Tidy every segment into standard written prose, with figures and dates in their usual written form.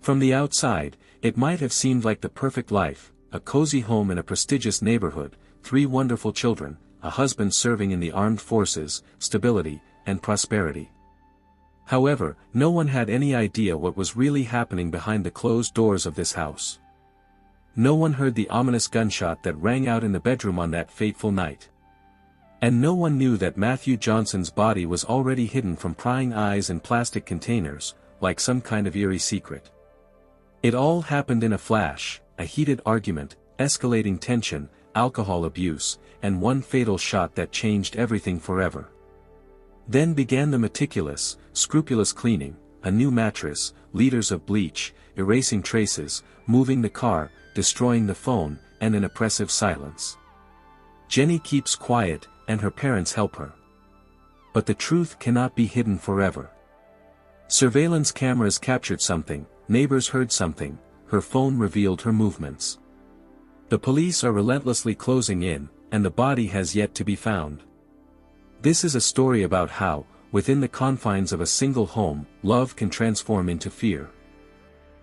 From the outside, it might have seemed like the perfect life, a cozy home in a prestigious neighborhood, 3 wonderful children, a husband serving in the armed forces, stability, and prosperity. However, no one had any idea what was really happening behind the closed doors of this house. No one heard the ominous gunshot that rang out in the bedroom on that fateful night. And no one knew that Matthew Johnson's body was already hidden from prying eyes in plastic containers, like some kind of eerie secret. It all happened in a flash, a heated argument, escalating tension, alcohol abuse, and one fatal shot that changed everything forever. Then began the meticulous, scrupulous cleaning, a new mattress, liters of bleach, erasing traces, moving the car, destroying the phone, and an oppressive silence. Jenny keeps quiet, and her parents help her. But the truth cannot be hidden forever. Surveillance cameras captured something, neighbors heard something, her phone revealed her movements. The police are relentlessly closing in, and the body has yet to be found. This is a story about how, within the confines of a single home, love can transform into fear.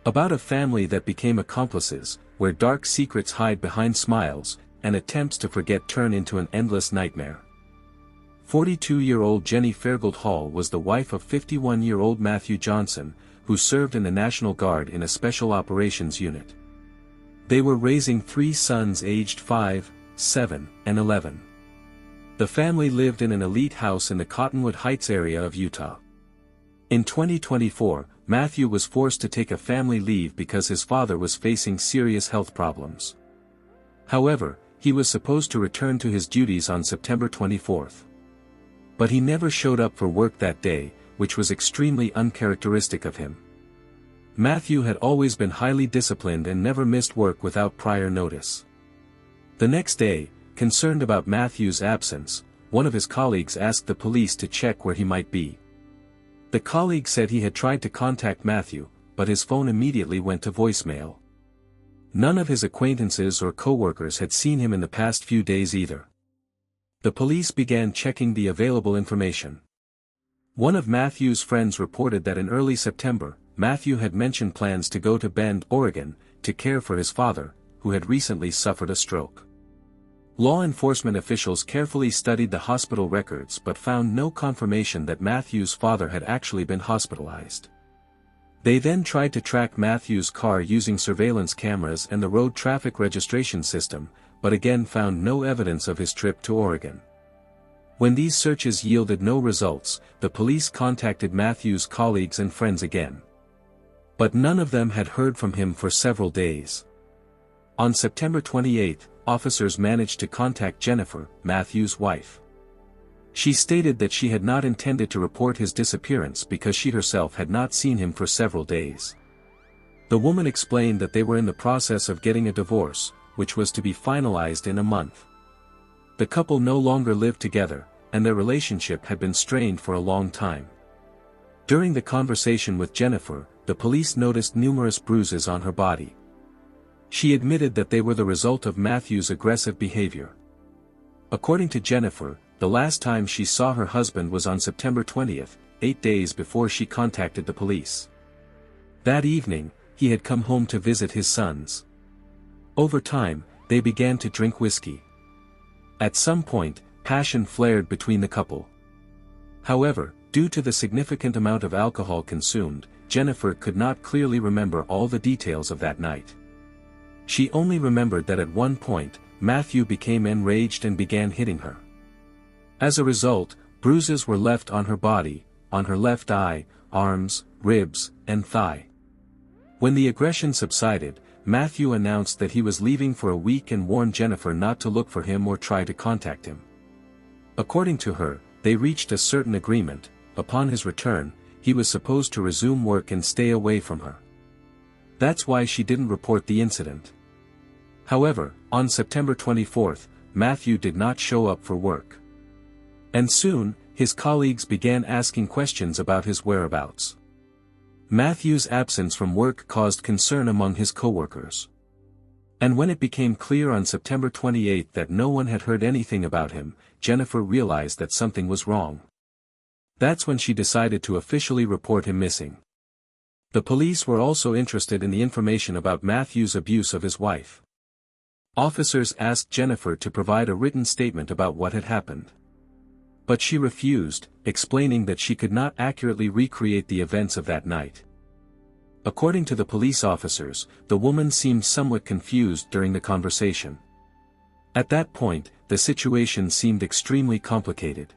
About a family that became accomplices, where dark secrets hide behind smiles, and attempts to forget turn into an endless nightmare. 42-year-old Jenny Fairgled Hall was the wife of 51-year-old Matthew Johnson, who served in the National Guard in a Special Operations Unit. They were raising 3 sons aged 5, 7, and 11. The family lived in an elite house in the Cottonwood Heights area of Utah. In 2024, Matthew was forced to take a family leave because his father was facing serious health problems. However, he was supposed to return to his duties on September 24th. But he never showed up for work that day, which was extremely uncharacteristic of him. Matthew had always been highly disciplined and never missed work without prior notice. The next day, concerned about Matthew's absence, one of his colleagues asked the police to check where he might be. The colleague said he had tried to contact Matthew, but his phone immediately went to voicemail. None of his acquaintances or co-workers had seen him in the past few days either. The police began checking the available information. One of Matthew's friends reported that in early September, Matthew had mentioned plans to go to Bend, Oregon, to care for his father, who had recently suffered a stroke. Law enforcement officials carefully studied the hospital records but found no confirmation that Matthew's father had actually been hospitalized. They then tried to track Matthew's car using surveillance cameras and the road traffic registration system, but again found no evidence of his trip to Oregon. When these searches yielded no results, the police contacted Matthew's colleagues and friends again. But none of them had heard from him for several days. On September 28, officers managed to contact Jennifer, Matthew's wife. She stated that she had not intended to report his disappearance because she herself had not seen him for several days. The woman explained that they were in the process of getting a divorce, which was to be finalized in a month. The couple no longer lived together, and their relationship had been strained for a long time. During the conversation with Jennifer, the police noticed numerous bruises on her body. She admitted that they were the result of Matthew's aggressive behavior. According to Jennifer, the last time she saw her husband was on September 20th, 8 days before she contacted the police. That evening, he had come home to visit his sons. Over time, they began to drink whiskey. At some point, passion flared between the couple. However, due to the significant amount of alcohol consumed, Jennifer could not clearly remember all the details of that night. She only remembered that at one point, Matthew became enraged and began hitting her. As a result, bruises were left on her body, on her left eye, arms, ribs, and thigh. When the aggression subsided, Matthew announced that he was leaving for a week and warned Jennifer not to look for him or try to contact him. According to her, they reached a certain agreement. Upon his return, he was supposed to resume work and stay away from her. That's why she didn't report the incident. However, on September 24th, Matthew did not show up for work. And soon, his colleagues began asking questions about his whereabouts. Matthew's absence from work caused concern among his coworkers. And when it became clear on September 28 that no one had heard anything about him, Jennifer realized that something was wrong. That's when she decided to officially report him missing. The police were also interested in the information about Matthew's abuse of his wife. Officers asked Jennifer to provide a written statement about what had happened. But she refused, explaining that she could not accurately recreate the events of that night. According to the police officers, the woman seemed somewhat confused during the conversation. At that point, the situation seemed extremely complicated.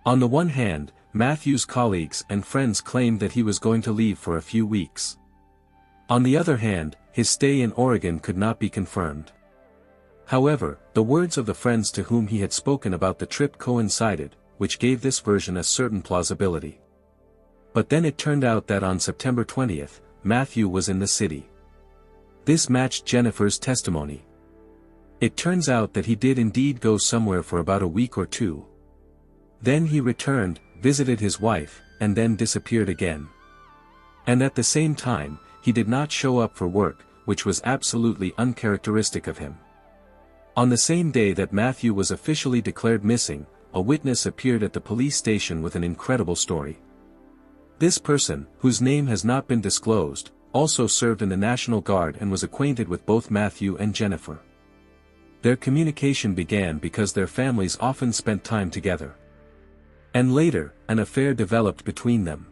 On the one hand, Matthew's colleagues and friends claimed that he was going to leave for a few weeks. On the other hand, his stay in Oregon could not be confirmed. However, the words of the friends to whom he had spoken about the trip coincided, which gave this version a certain plausibility. But then it turned out that on September 20th, Matthew was in the city. This matched Jennifer's testimony. It turns out that he did indeed go somewhere for about a week or two. Then he returned, visited his wife, and then disappeared again. And at the same time, he did not show up for work, which was absolutely uncharacteristic of him. On the same day that Matthew was officially declared missing, a witness appeared at the police station with an incredible story. This person, whose name has not been disclosed, also served in the National Guard and was acquainted with both Matthew and Jennifer. Their communication began because their families often spent time together. And later, an affair developed between them.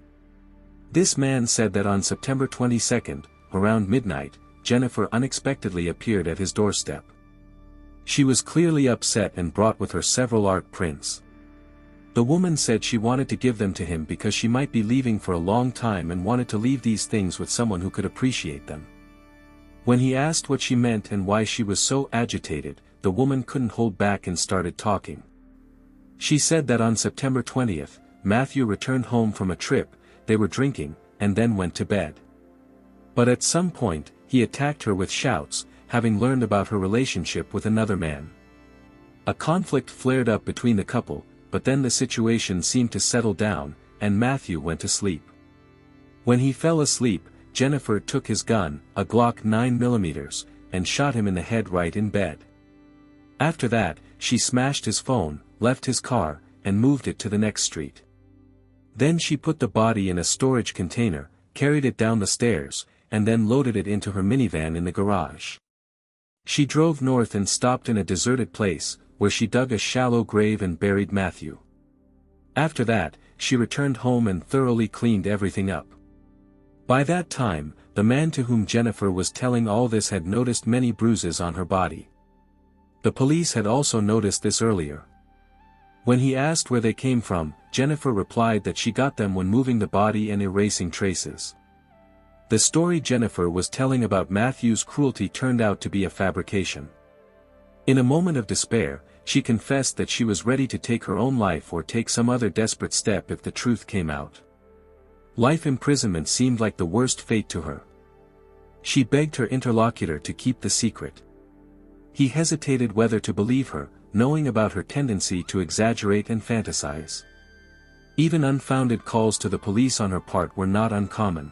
This man said that on September 22nd, around midnight, Jennifer unexpectedly appeared at his doorstep. She was clearly upset and brought with her several art prints. The woman said she wanted to give them to him because she might be leaving for a long time and wanted to leave these things with someone who could appreciate them. When he asked what she meant and why she was so agitated, the woman couldn't hold back and started talking. She said that on September 20th, Matthew returned home from a trip, they were drinking, and then went to bed. But at some point, he attacked her with shouts, having learned about her relationship with another man. A conflict flared up between the couple, but then the situation seemed to settle down, and Matthew went to sleep. When he fell asleep, Jennifer took his gun, a Glock 9mm, and shot him in the head right in bed. After that, she smashed his phone, left his car, and moved it to the next street. Then she put the body in a storage container, carried it down the stairs, and then loaded it into her minivan in the garage. She drove north and stopped in a deserted place, where she dug a shallow grave and buried Matthew. After that, she returned home and thoroughly cleaned everything up. By that time, the man to whom Jennifer was telling all this had noticed many bruises on her body. The police had also noticed this earlier. When he asked where they came from, Jennifer replied that she got them when moving the body and erasing traces. The story Jennifer was telling about Matthew's cruelty turned out to be a fabrication. In a moment of despair, she confessed that she was ready to take her own life or take some other desperate step if the truth came out. Life imprisonment seemed like the worst fate to her. She begged her interlocutor to keep the secret. He hesitated whether to believe her, knowing about her tendency to exaggerate and fantasize. Even unfounded calls to the police on her part were not uncommon.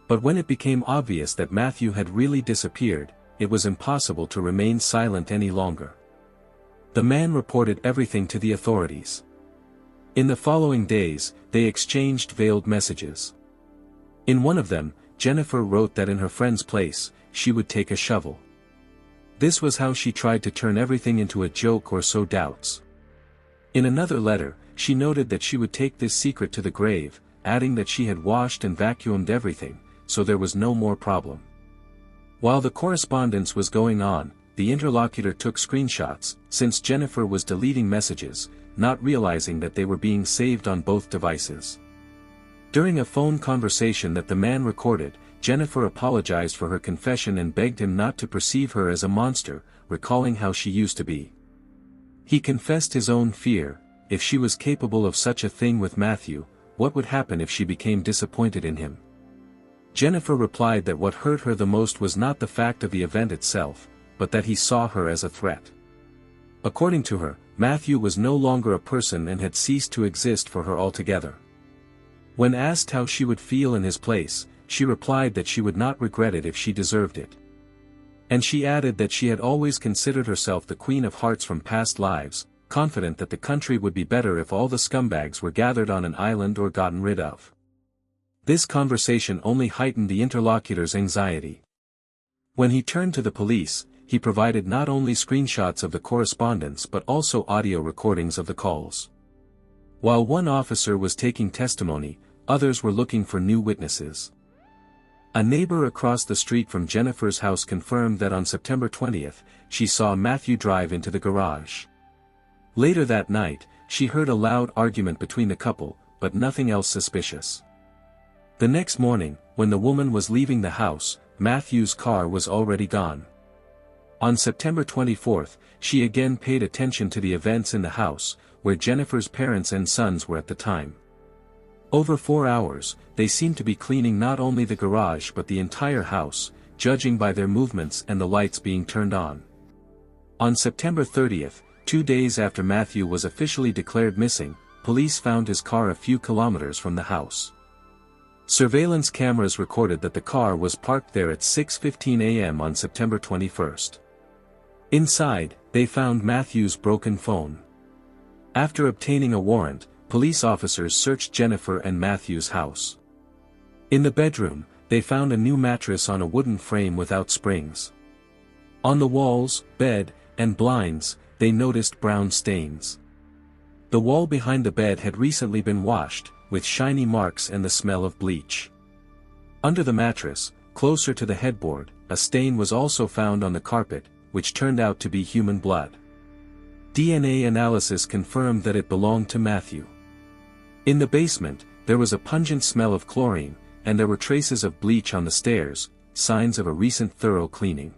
But when it became obvious that Matthew had really disappeared, it was impossible to remain silent any longer. The man reported everything to the authorities. In the following days, they exchanged veiled messages. In one of them, Jennifer wrote that in her friend's place, she would take a shovel. This was how she tried to turn everything into a joke or sow doubts. In another letter, she noted that she would take this secret to the grave, adding that she had washed and vacuumed everything, so there was no more problem. While the correspondence was going on, the interlocutor took screenshots, since Jennifer was deleting messages, not realizing that they were being saved on both devices. During a phone conversation that the man recorded, Jennifer apologized for her confession and begged him not to perceive her as a monster, recalling how she used to be. He confessed his own fear: if she was capable of such a thing with Matthew, what would happen if she became disappointed in him? Jennifer replied that what hurt her the most was not the fact of the event itself, but that he saw her as a threat. According to her, Matthew was no longer a person and had ceased to exist for her altogether. When asked how she would feel in his place, she replied that she would not regret it if she deserved it. And she added that she had always considered herself the Queen of Hearts from past lives, confident that the country would be better if all the scumbags were gathered on an island or gotten rid of. This conversation only heightened the interlocutor's anxiety. When he turned to the police, he provided not only screenshots of the correspondence but also audio recordings of the calls. While one officer was taking testimony, others were looking for new witnesses. A neighbor across the street from Jennifer's house confirmed that on September 20th, she saw Matthew drive into the garage. Later that night, she heard a loud argument between the couple, but nothing else suspicious. The next morning, when the woman was leaving the house, Matthew's car was already gone. On September 24th, she again paid attention to the events in the house, where Jennifer's parents and sons were at the time. Over 4 hours, they seemed to be cleaning not only the garage but the entire house, judging by their movements and the lights being turned on. On September 30th, 2 days after Matthew was officially declared missing, police found his car a few kilometers from the house. Surveillance cameras recorded that the car was parked there at 6:15 a.m. on September 21st. Inside, they found Matthew's broken phone. After obtaining a warrant, police officers searched Jennifer and Matthew's house. In the bedroom, they found a new mattress on a wooden frame without springs. On the walls, bed, and blinds, they noticed brown stains. The wall behind the bed had recently been washed, with shiny marks and the smell of bleach. Under the mattress, closer to the headboard, a stain was also found on the carpet, which turned out to be human blood. DNA analysis confirmed that it belonged to Matthew. In the basement, there was a pungent smell of chlorine, and there were traces of bleach on the stairs, signs of a recent thorough cleaning.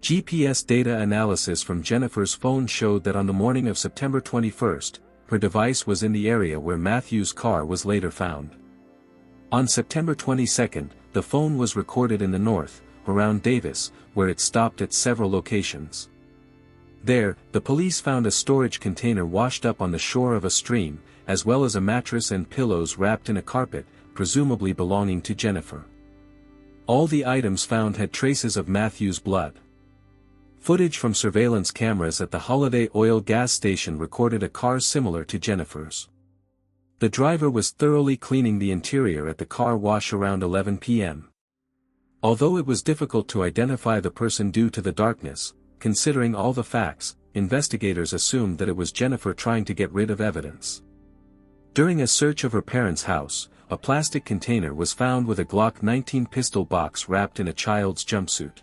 GPS data analysis from Jennifer's phone showed that on the morning of September 21st, her device was in the area where Matthew's car was later found. On September 22nd, the phone was recorded in the north, around Davis, where it stopped at several locations. There, the police found a storage container washed up on the shore of a stream, as well as a mattress and pillows wrapped in a carpet, presumably belonging to Jennifer. All the items found had traces of Matthew's blood. Footage from surveillance cameras at the Holiday Oil gas station recorded a car similar to Jennifer's. The driver was thoroughly cleaning the interior at the car wash around 11 p.m. Although it was difficult to identify the person due to the darkness, considering all the facts, investigators assumed that it was Jennifer trying to get rid of evidence. During a search of her parents' house, a plastic container was found with a Glock 19 pistol box wrapped in a child's jumpsuit.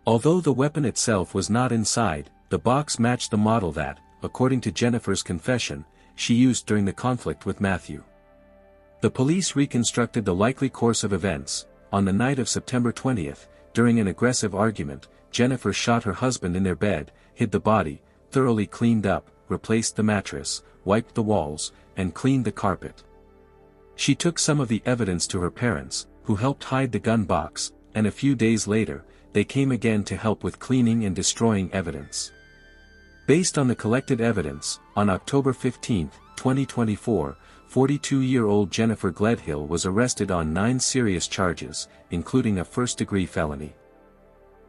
Although the weapon itself was not inside, the box matched the model that, according to Jennifer's confession, she used during the conflict with Matthew. The police reconstructed the likely course of events. On the night of September 20th, during an aggressive argument, Jennifer shot her husband in their bed, hid the body, thoroughly cleaned up, replaced the mattress, wiped the walls, and cleaned the carpet. She took some of the evidence to her parents, who helped hide the gun box, and a few days later, they came again to help with cleaning and destroying evidence. Based on the collected evidence, on October 15, 2024, 42-year-old Jennifer Gledhill was arrested on 9 serious charges, including a first-degree felony.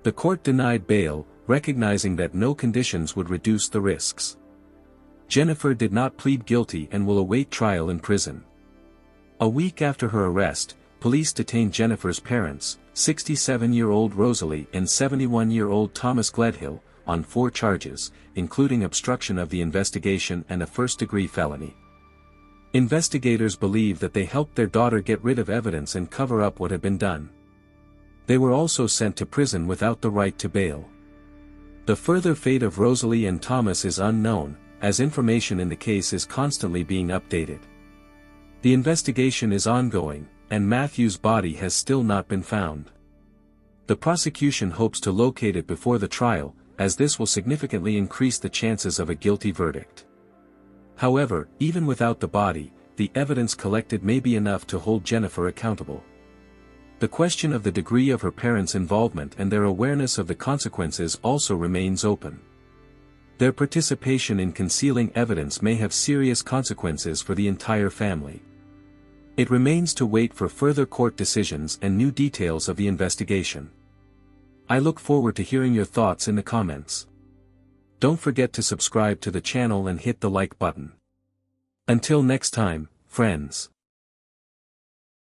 The court denied bail, recognizing that no conditions would reduce the risks. Jennifer did not plead guilty and will await trial in prison. A week after her arrest, police detained Jennifer's parents, 67-year-old Rosalie and 71-year-old Thomas Gledhill, on 4 charges, including obstruction of the investigation and a first-degree felony. Investigators believe that they helped their daughter get rid of evidence and cover up what had been done. They were also sent to prison without the right to bail. The further fate of Rosalie and Thomas is unknown, as information in the case is constantly being updated. The investigation is ongoing, and Matthew's body has still not been found. The prosecution hopes to locate it before the trial, as this will significantly increase the chances of a guilty verdict. However, even without the body, the evidence collected may be enough to hold Jennifer accountable. The question of the degree of her parents' involvement and their awareness of the consequences also remains open. Their participation in concealing evidence may have serious consequences for the entire family. It remains to wait for further court decisions and new details of the investigation. I look forward to hearing your thoughts in the comments. Don't forget to subscribe to the channel and hit the like button. Until next time, friends.